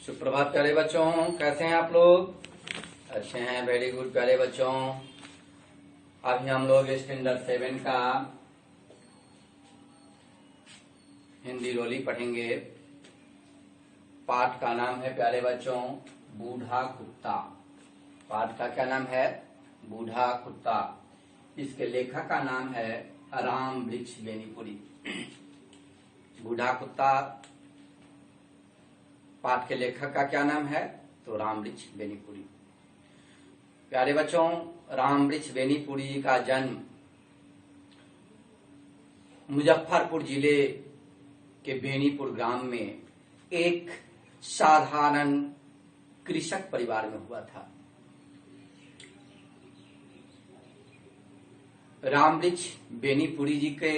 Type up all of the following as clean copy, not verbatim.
सुप्रभात प्यारे बच्चों, कैसे हैं आप लोग? अच्छे हैं, वेरी गुड प्यारे बच्चों। अभी हम लोग स्टैंडर्ड 7 का हिंदी रोली पढ़ेंगे। पाठ का नाम है प्यारे बच्चों बूढ़ा कुत्ता। पाठ का क्या नाम है? बूढ़ा कुत्ता। इसके लेखक का नाम है राम वृक्ष बेनीपुरी। बूढ़ा कुत्ता पाठ के लेखक का क्या नाम है? तो राम वृक्ष बेनीपुरी। प्यारे बच्चों, राम वृक्ष बेनीपुरी का जन्म मुजफ्फरपुर जिले के बेनीपुर ग्राम में एक साधारण कृषक परिवार में हुआ था। राम वृक्ष बेनीपुरी जी के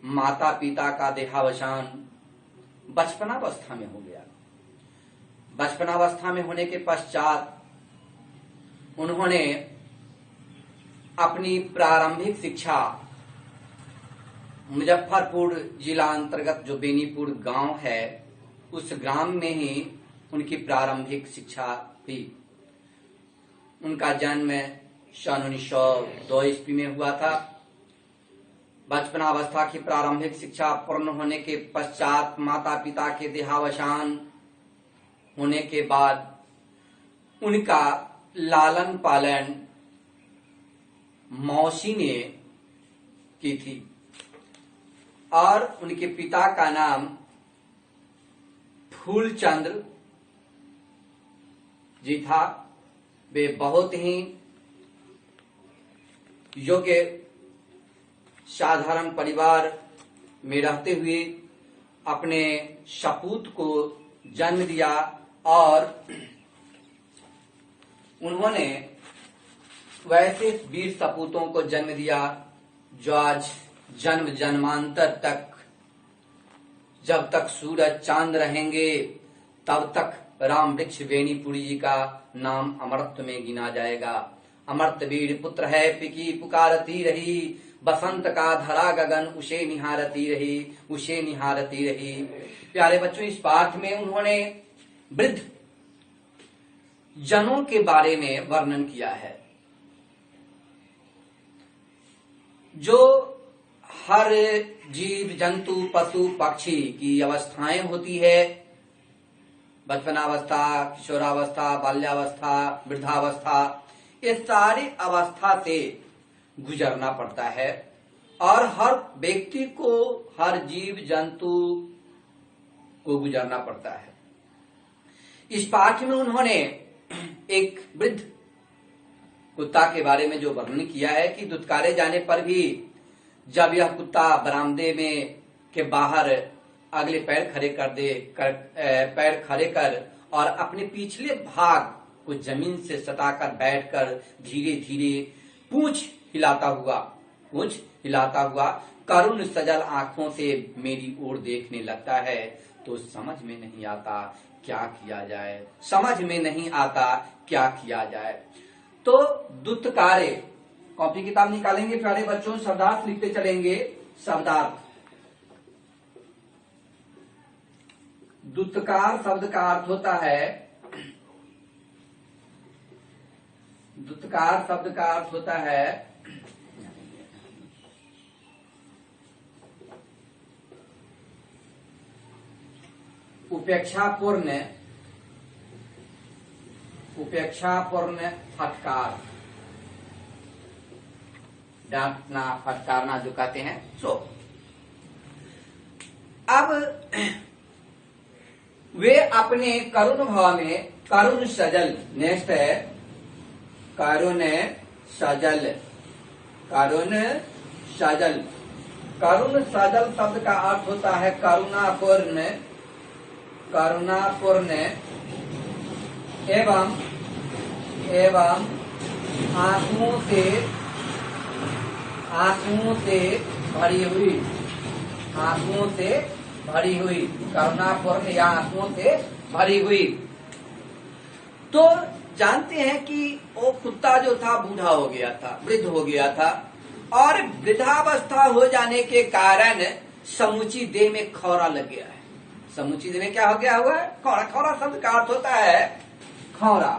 माता पिता का देहावसान बचपनावस्था में हो गया। बचपनावस्था में होने के पश्चात उन्होंने अपनी प्रारंभिक शिक्षा मुजफ्फरपुर जिला अंतर्गत जो बेनीपुर गांव है, उस ग्राम में ही उनकी प्रारंभिक शिक्षा हुई। उनका जन्म सन 1902 ईस्वी में हुआ था। बचपनावस्था की प्रारंभिक शिक्षा पूर्ण होने के पश्चात माता पिता के देहावसान होने के बाद उनका लालन पालन मौसी ने की थी और उनके पिता का नाम फूलचंद्र जी था। वे बहुत ही योग्य साधारण परिवार में रहते हुए अपने सपूत को जन्म दिया और उन्होंने वैसे वीर सपूतों को जन्म दिया जो आज जन्म जन्मांतर तक, जब तक सूरज चांद रहेंगे तब तक राम वृक्ष बेनीपुरी जी का नाम अमृत में गिना जाएगा। अमृत वीर पुत्र है, पिकी पुकारती रही, बसंत का धरा गगन उसे निहारती रही, उसे निहारती रही। प्यारे बच्चों, इस पाठ में उन्होंने वृद्ध जनों के बारे में वर्णन किया है। जो हर जीव जंतु पशु पक्षी की अवस्थाएं होती है, बचपनावस्था, किशोरावस्था, बाल्यावस्था, वृद्धावस्था, ये सारी अवस्था से गुजरना पड़ता है और हर व्यक्ति को, हर जीव जंतु को गुजरना पड़ता है। इस पाठ में उन्होंने एक वृद्ध कुत्ता के बारे में जो वर्णन किया है कि दुत्कारे जाने पर भी जब यह कुत्ता बरामदे में के बाहर अगले पैर खड़े कर और अपने पिछले भाग को जमीन से सटाकर बैठकर धीरे धीरे पूंछ हिलाता हुआ करुण सजल आंखों से मेरी ओर देखने लगता है, तो समझ में नहीं आता क्या किया जाए, समझ में नहीं आता क्या किया जाए। तो दुत्कारे, कॉपी किताब निकालेंगे प्यारे बच्चों, शब्दार्थ लिखते चलेंगे। शब्दार्थ, दुत्कार शब्द का अर्थ होता है, दुत्कार शब्द का अर्थ होता है उपेक्षापूर्ण फटकार, डांटना, फटकारना जो कहते हैं सो। अब वे अपने करुण भाव में करुण सजल, नेक्स्ट है करुण सजल, करुण सजल। करुण सजल शब्द का अर्थ होता है करुणापूर्ण, करुणापूर्ण एवं आंसुओं से भरी हुई, आंसुओं से भरी हुई, करुणापूर्ण या आंसुओं से भरी हुई। तो जानते हैं कि वो कुत्ता जो था बूढ़ा हो गया था, वृद्ध हो गया था और वृद्धावस्था हो जाने के कारण समूची देह में खौरा लग गया है, समुचित में क्या हो गया हुआ है? खौरा। खौरा शब्द का अर्थ होता है खौरा।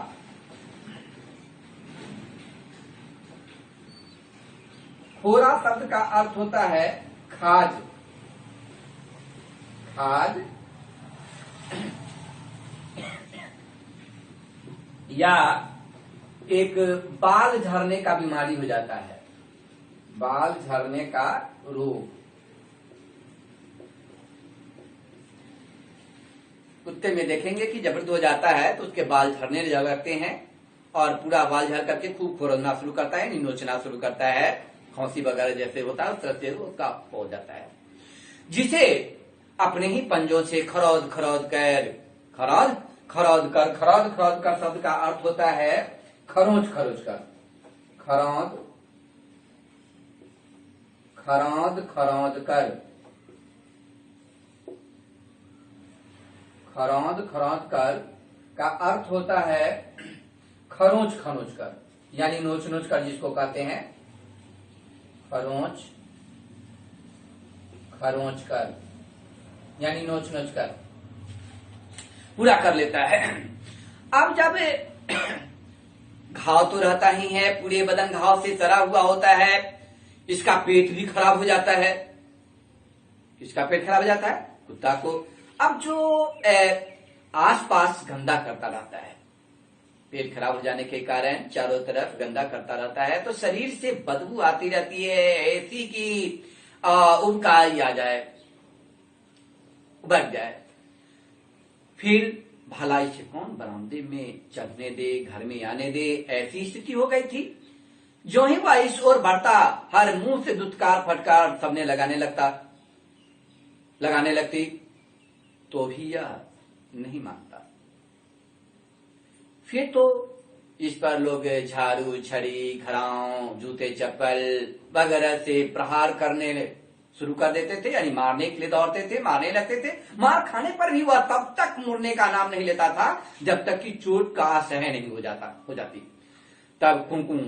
खोरा शब्द का अर्थ होता है खाज। खाज या एक बाल झड़ने का बीमारी हो जाता है, बाल झड़ने का रोग। कुत्ते में देखेंगे कि जब वृद्ध हो जाता है तो उसके बाल झड़ने लगते हैं और पूरा बाल झड़ करके खूब खुरदना शुरू करता है, नोचना शुरू करता है, खांसी वगैरह जैसे होता है उस तरह से उसका हो जाता है, जिसे अपने ही पंजों से खरौद खरौद कर, खरौद खरौद कर, खरौद खरौद कर शब्द का अर्थ होता है खरोच खरोच कर। खरौद खरौद खरौद कर, खरौद खरौद कर का अर्थ होता है खरोच खरोच कर, यानी नोच नोच कर जिसको कहते हैं, खरोच खरोच कर यानी नोच नोच कर पूरा कर लेता है। अब जब घाव तो रहता ही है, पूरे बदन घाव से सरा हुआ होता है, इसका पेट भी खराब हो जाता है, इसका पेट खराब हो जाता है कुत्ता को। अब जो आसपास गंदा करता रहता है, पेट खराब हो जाने के कारण चारों तरफ गंदा करता रहता है, तो शरीर से बदबू आती रहती है, ऐसी कि उबकाई आ जाए, उबक जाए। फिर भलाई से कौन बरामदे में चढ़ने दे, घर में आने दे, ऐसी स्थिति हो गई थी। जो ही वह इस ओर बढ़ता, हर मुंह से दुत्कार फटकार सबने लगाने लगती, तो भी यह नहीं मानता। फिर तो इस पर लोग झाड़ू, छड़ी, घराव, जूते चप्पल वगैरह से प्रहार करने शुरू कर देते थे, यानी मारने के लिए दौड़ते थे, मारने लगते थे। मार खाने पर भी वह तब तक मुड़ने का नाम नहीं लेता था जब तक कि चोट का असह्य नहीं हो जाती। तब कुंकुम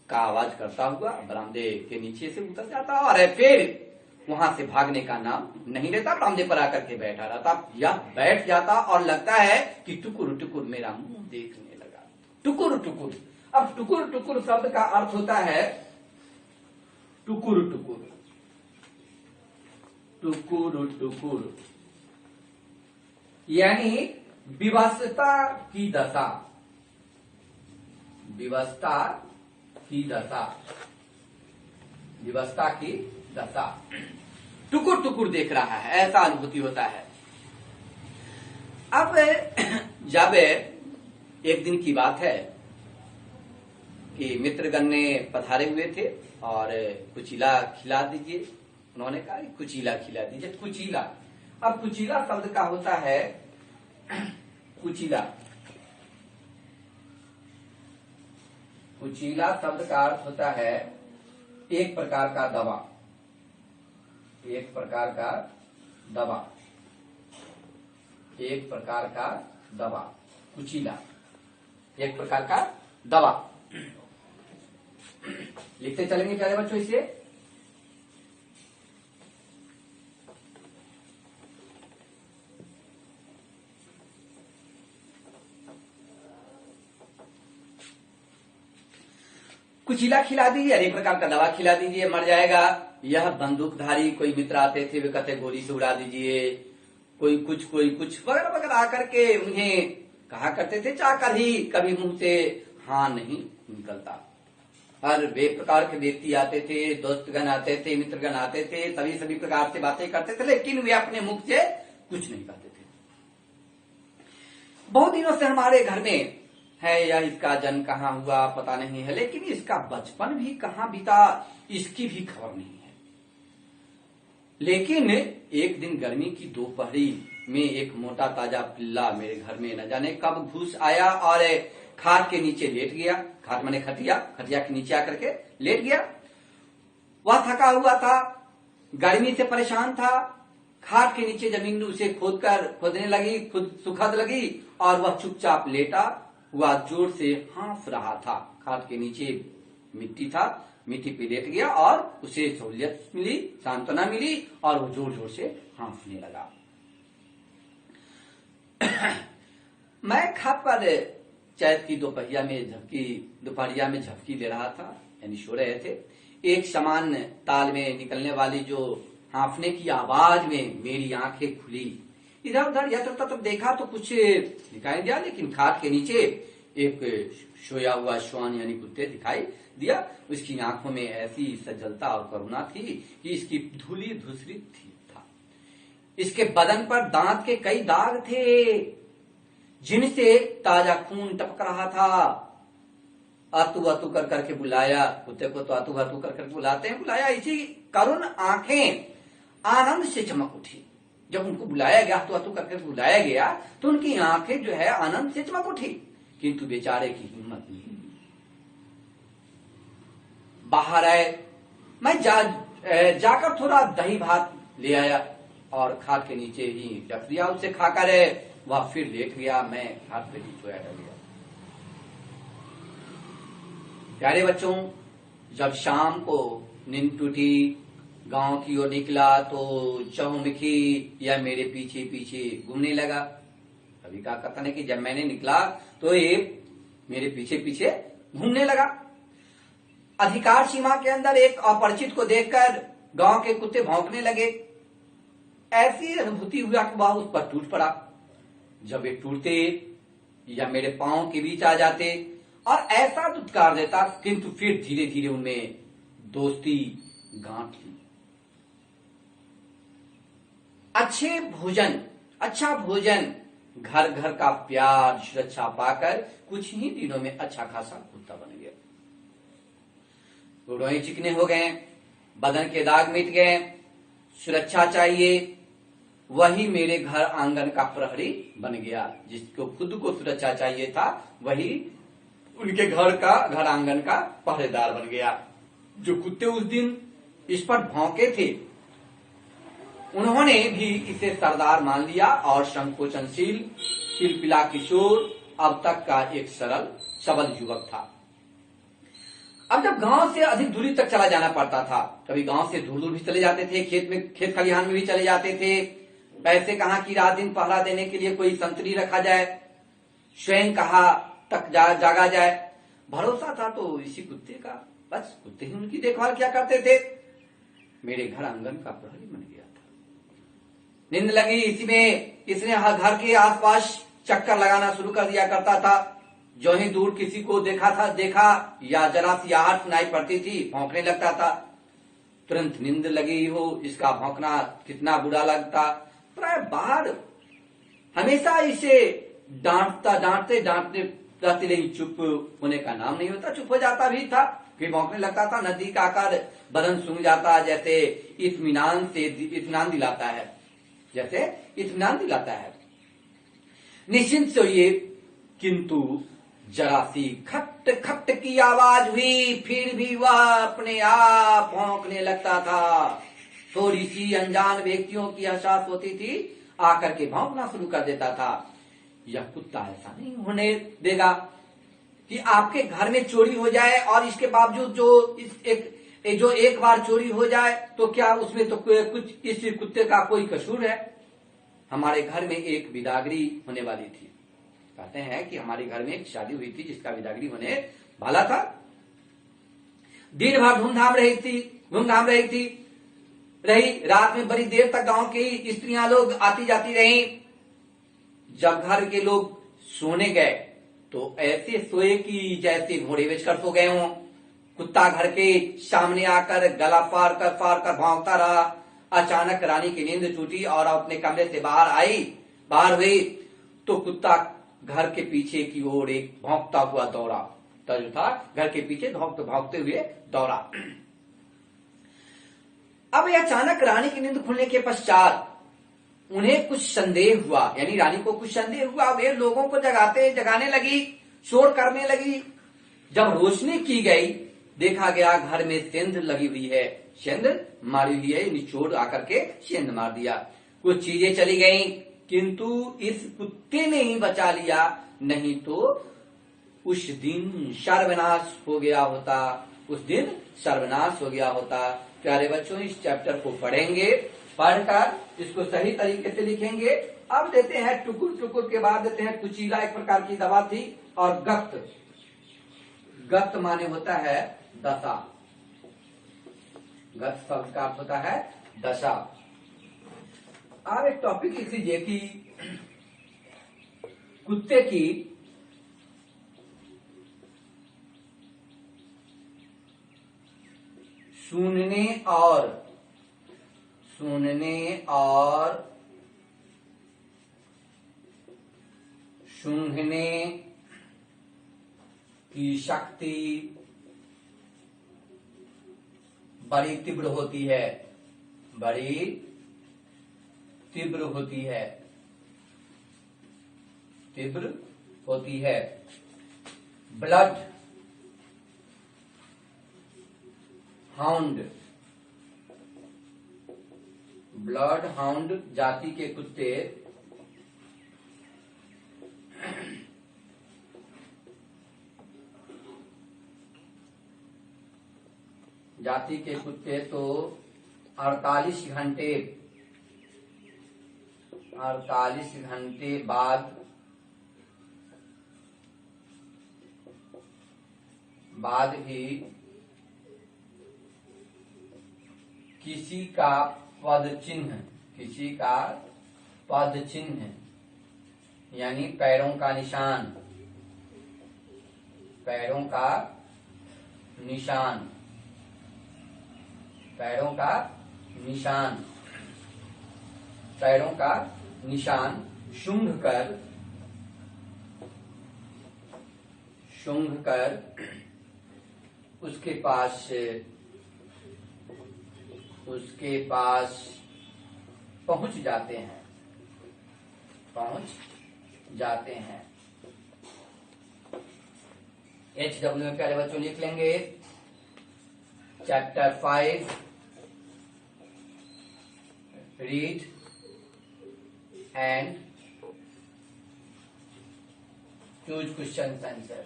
का आवाज करता हुआ बरामदे के नीचे से उतर जाता और फिर वहां से भागने का नाम नहीं लेता, बरामदे पर आकर के बैठा रहता या बैठ जाता और लगता है कि टुकुर टुकुर मेरा मुंह देखने लगा। टुकुर टुकुर, अब टुकुर टुकुर शब्द का अर्थ होता है टुकुर टुकुर, टुकुर टुकुर यानी विवशता की दशा, विवशता की दशा, विवशता की दशा। टुकुर टुकुर देख रहा है, ऐसा अनुभूति होता है। अब जब एक दिन की बात है कि मित्रगण ने पधारे हुए थे और कुचीला खिला दीजिए, उन्होंने कहा कुचीला खिला दीजिए। कुचीला, अब कुचीला शब्द का होता है कुचीला, कुचीला शब्द का अर्थ होता है एक प्रकार का दवा, एक प्रकार का दवा, एक प्रकार का दवा। कुचीला एक प्रकार का दवा। लिखते चलेंगे प्यारे बच्चों इसे। कुचीला खिला दीजिए, एक प्रकार का दवा खिला दीजिए, मर जाएगा। यह बंदूकधारी कोई मित्र आते थे, वे कहते गोली से उड़ा दीजिए, कोई कुछ वगैरह वगैरह आकर के उन्हें कहा करते थे, चाहकर ही कभी मुंह से हाँ नहीं निकलता। हर वे प्रकार के व्यक्ति आते थे, दोस्तगण आते थे, मित्रगण आते थे, सभी प्रकार से बातें करते थे, लेकिन वे अपने मुख से कुछ नहीं कहते थे। बहुत दिनों से हमारे घर में है, या इसका जन्म कहाँ हुआ पता नहीं है, लेकिन इसका बचपन भी कहाँ बीता इसकी भी खबर नहीं है। लेकिन एक दिन गर्मी की दोपहरी में एक मोटा ताजा पिल्ला मेरे घर में न जाने कब घुस आया और खाट के नीचे लेट गया। खाट माने खटिया, खटिया के नीचे आकर के लेट गया। वह थका हुआ था, गर्मी से परेशान था। खाट के नीचे जमीन उसे खोदने लगी, खुद सुखद लगी और वह चुपचाप लेटा हुआ जोर से हाँफ रहा था। खाट के नीचे मिट्टी था, मिट्टी पे लेट गया और उसे सहूलियत मिली, सांत्वना मिली और वो जोर जोर से हाँफने लगा। मैं खाट पर चैत की दोपहरिया में झपकी ले रहा था, यानी सो रहे थे। एक समान ताल में निकलने वाली जो हांफने की आवाज में मेरी आंखें खुली। इधर उधर यत्र तत्र देखा तो कुछ दिखाई दिया, लेकिन खाट के नीचे एक सोया हुआ श्वान यानी कुत्ते दिखाई दिया। उसकी आंखों में ऐसी सजलता और करुणा थी कि इसकी धूली धूसरित था। इसके बदन पर दांत के कई दाग थे जिनसे ताजा खून टपक रहा था। अतु अतु कर करके बुलाया, कुत्ते को तो अतु अतु कर करके बुलाते हैं, बुलाया। इसी करुण आंखें आनंद से चमक उठी। जब उनको बुलाया गया, अतु अतु करके बुलाया गया, तो उनकी आंखें जो है आनंद से चमक उठी, किंतु बेचारे की हिम्मत नहीं। बाहर आए, मैं जाकर थोड़ा दही भात ले आया और खाट के नीचे ही रख दिया। उसे खाकर वह फिर लेट गया, मैं खाट पे ही सोया रह गया। प्यारे बच्चों, जब शाम को नींद टूटी, गांव की ओर निकला तो चहुमुखी या मेरे पीछे पीछे घूमने लगा। कभी का कथन है कि जब मैंने निकला तो ये मेरे पीछे पीछे घूमने लगा। अधिकार सीमा के अंदर एक अपरिचित को देखकर गांव के कुत्ते भौंकने लगे। ऐसी अनुभूति हुआ कि वह उस पर टूट पड़ा। जब वे टूटते या मेरे पांव के बीच आ जाते और ऐसा दुत्कार देता, किंतु फिर धीरे धीरे उनमें दोस्ती गांठ ली। अच्छा भोजन, घर घर का प्यार, सुरक्षा पाकर कुछ ही दिनों में अच्छा खासा कुत्ता बन गया। रोए चिकने हो गए, बदन के दाग मिट गए। सुरक्षा चाहिए, वही मेरे घर आंगन का प्रहरी बन गया। जिसको खुद को सुरक्षा चाहिए था, वही उनके घर आंगन का पहरेदार बन गया। जो कुत्ते उस दिन इस पर भौंके थे, उन्होंने भी इसे सरदार मान लिया और संकोचनशील पिलपिला किशोर अब तक का एक सरल सबल युवक था। अब जब गांव से अधिक दूरी तक चला जाना पड़ता था, कभी गांव से दूर दूर भी चले जाते थे, खेत खलिहान में भी चले जाते थे। पैसे कहा कि रात दिन पहरा देने के लिए कोई संतरी रखा जाए, स्वयं कहा तक जागा जाए। भरोसा था तो इसी कुत्ते का, बस कुत्ते ही उनकी देखभाल क्या करते थे। मेरे घर आंगन का प्रहरी बन गया था। नींद लगी इसी में, इसने घर के आसपास चक्कर लगाना शुरू कर दिया करता था। जो ही दूर किसी को देखा या जरा सी आहट सुनाई पड़ती थी, भौंकने लगता था। तुरंत नींद लगी हो, इसका भौंकना कितना बुरा लगता। प्राय बाहर हमेशा इसे डांटते रहते, लेकिन चुप होने का नाम नहीं होता। चुप हो जाता भी था, फिर भौंकने लगता था। नदी का आकर बदन सूंघ जाता, जैसे इत्मीनान दिलाता है, निश्चिंत सोइए। किंतु जरा सी खट खट की आवाज हुई, फिर भी वह अपने आप भौंकने लगता था। थोड़ी सी अनजान व्यक्तियों की एहसास होती थी, आकर के भौंकना शुरू कर देता था। यह कुत्ता ऐसा नहीं होने देगा कि आपके घर में चोरी हो जाए और इसके बावजूद जो एक बार चोरी हो जाए तो क्या उसमें तो कुछ इस कुत्ते का कोई कसूर है। हमारे घर में एक बिदागरी होने वाली थी। कहते हैं कि हमारे घर में एक शादी हुई थी जिसका बिदागरी होने वाला था। दिन भर धूमधाम रही। रात में बड़ी देर तक गांव की स्त्रियां लोग आती जाती रही। जब घर के लोग सोने गए तो ऐसे सोए कि जैसे घोड़े बेचकर सो गए हों। कुत्ता घर के सामने आकर गला फाड़ कर भौंकता रहा। अचानक रानी की नींद टूटी और अपने कमरे से बाहर हुई तो कुत्ता घर के पीछे की ओर एक भौंकता हुआ दौड़ा। जो था घर के पीछे भौंकते हुए दौड़ा। अब अचानक रानी की नींद खुलने के पश्चात उन्हें कुछ संदेह हुआ, यानी रानी को कुछ संदेह हुआ। वे लोगों को जगाने लगी, शोर करने लगी। जब रोशनी की गई, देखा गया घर में सेंध लगी हुई है। सेंध मारी हुई है, निचोड़ आकर के सेंध मार दिया। कुछ चीजें चली गईं, किंतु इस कुत्ते ने ही बचा लिया, नहीं तो उस दिन सर्वनाश हो गया होता। प्यारे बच्चों, इस चैप्टर को पढ़ेंगे पढ़कर इसको सही तरीके से लिखेंगे। अब देते हैं टुकुर टुकुर के बाद देते हैं कुचीला, एक प्रकार की दवा थी। और गत, गत माने होता है दशा, गत शब्द का अर्थ होता है दशा। अब एक टॉपिक लिख लीजिए कि कुत्ते की सूंघने और सूंघने की शक्ति बड़ी तीव्र होती है, बड़ी तीव्र होती है, तीव्र होती है। ब्लड हाउंड, ब्लड हाउंड जाति के कुत्ते तो 48 घंटे बाद ही किसी का पद चिन्ह यानी पैरों का निशान, पैरों का निशान सूंघ कर उसके पास पहुंच जाते हैं। HW में प्यारे बच्चों लिख लेंगे chapter 5 read and choose question answer.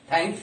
Thanks.